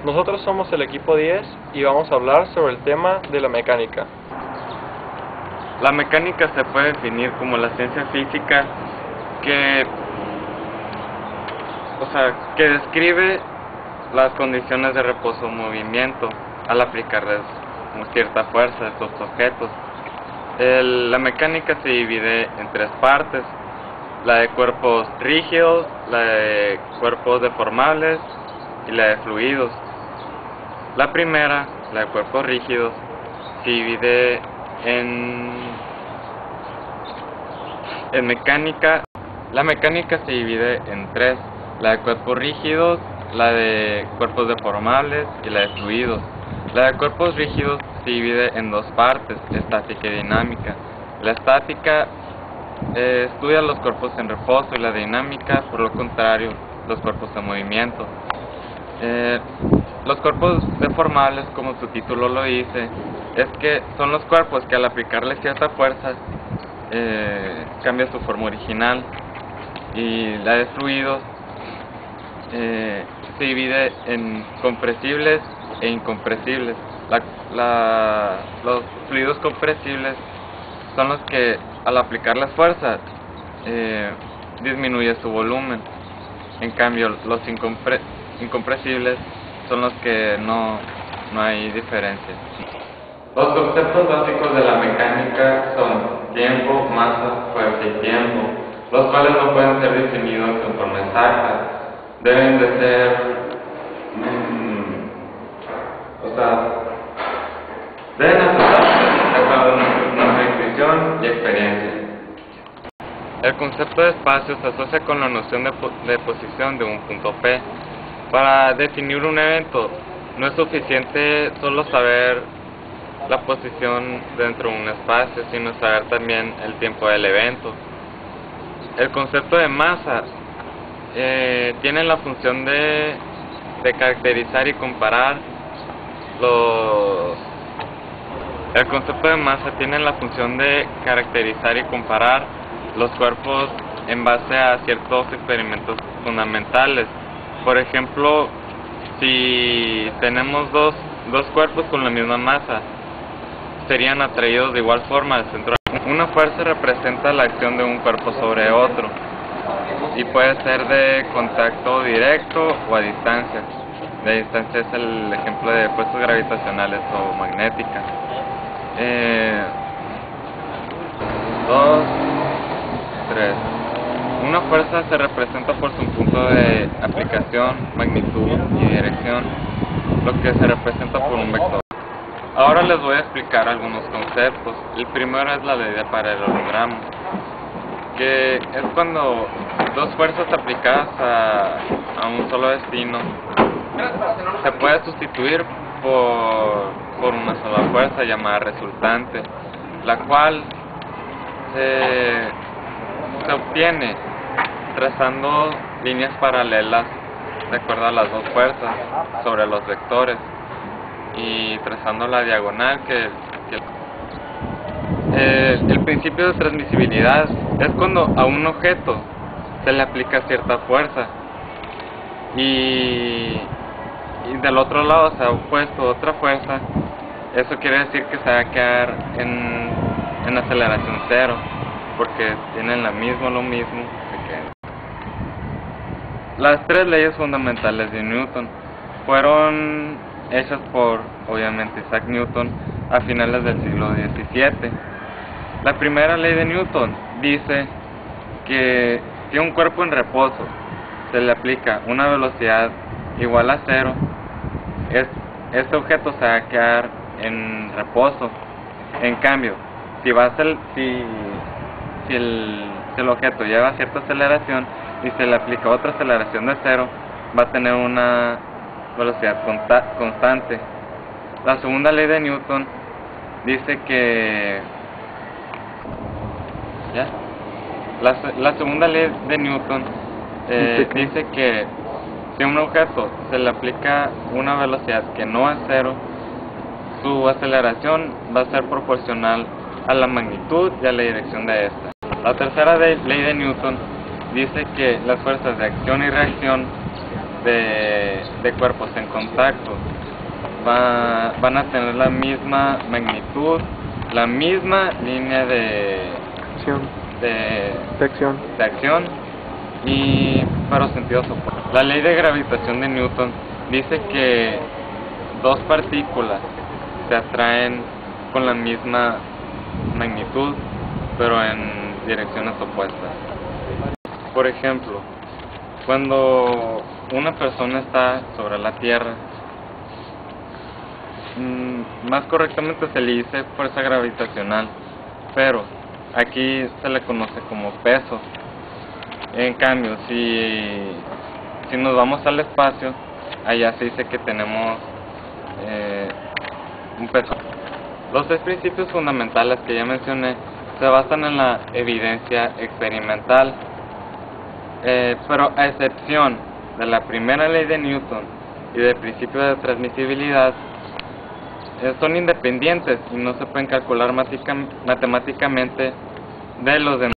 Nosotros somos el equipo 10 y vamos a hablar sobre el tema de la mecánica. La mecánica se puede definir como la ciencia física que describe las condiciones de reposo o movimiento al aplicarles cierta fuerza a estos objetos. La mecánica se divide en tres partes: la de cuerpos rígidos, la de cuerpos deformables y la de fluidos. La primera, la de cuerpos rígidos, se divide en mecánica. La mecánica se divide en tres: la de cuerpos rígidos, la de cuerpos deformables y la de fluidos. La de cuerpos rígidos se divide en dos partes: estática y dinámica. La estática estudia los cuerpos en reposo y la dinámica, por lo contrario, los cuerpos en movimiento. Los cuerpos deformables, como su título lo dice, son los cuerpos que al aplicarle cierta fuerza cambia su forma original. Y la de fluidos se divide en compresibles e incompresibles. Los fluidos compresibles son los que al aplicarles fuerza disminuye su volumen. En cambio, los incompresibles son los que no hay diferencia. Los conceptos básicos de la mecánica son tiempo, masa, fuerza y tiempo, los cuales no pueden ser definidos en forma exacta. Deben de ser deben aceptarse de acuerdo a nuestra intuición y experiencia. El concepto de espacio se asocia con la noción de posición de un punto P. Para definir un evento no es suficiente solo saber la posición dentro de un espacio, sino saber también el tiempo del evento. El concepto de masa tiene la función de caracterizar y comparar El concepto de masa tiene la función de caracterizar y comparar los cuerpos en base a ciertos experimentos fundamentales. Por ejemplo, si tenemos dos cuerpos con la misma masa, serían atraídos de igual forma al centro. Una fuerza representa la acción de un cuerpo sobre otro y puede ser de contacto directo o a distancia. De distancia es el ejemplo de fuerzas gravitacionales o magnéticas. 2, 3. Una fuerza se representa por su punto de aplicación, magnitud y dirección, lo que se representa por un vector. Ahora les voy a explicar algunos conceptos. El primero es la ley de paralelogramo, que es cuando dos fuerzas aplicadas a un solo destino se puede sustituir por una sola fuerza llamada resultante, la cual se obtiene trazando líneas paralelas de acuerdo a las dos fuerzas sobre los vectores y trazando la diagonal el principio de transmisibilidad es cuando a un objeto se le aplica cierta fuerza y del otro lado se ha opuesto otra fuerza. Eso quiere decir que se va a quedar en aceleración cero, porque tienen lo mismo. Las tres leyes fundamentales de Newton fueron hechas por, obviamente, Isaac Newton a finales del siglo XVII. La primera ley de Newton dice que si a un cuerpo en reposo se le aplica una velocidad igual a cero, este objeto se va a quedar en reposo. En cambio, si el objeto lleva cierta aceleración y se le aplica otra aceleración de cero, va a tener una velocidad constante. La segunda ley de Newton dice que la segunda ley de Newton dice que si a un objeto se le aplica una velocidad que no es cero, su aceleración va a ser proporcional a la magnitud y a la dirección de esta. La tercera ley de Newton dice que las fuerzas de acción y reacción de cuerpos en contacto van a tener la misma magnitud, la misma línea de acción y pero sentidos opuestos. La ley de gravitación de Newton dice que dos partículas se atraen con la misma magnitud, pero en direcciones opuestas. Por ejemplo, cuando una persona está sobre la Tierra, más correctamente se le dice fuerza gravitacional, pero aquí se le conoce como peso. En cambio, si nos vamos al espacio, allá se dice que tenemos un peso. Los tres principios fundamentales que ya mencioné se basan en la evidencia experimental, pero a excepción de la primera ley de Newton y del principio de transmisibilidad, son independientes y no se pueden calcular matemáticamente de los demás.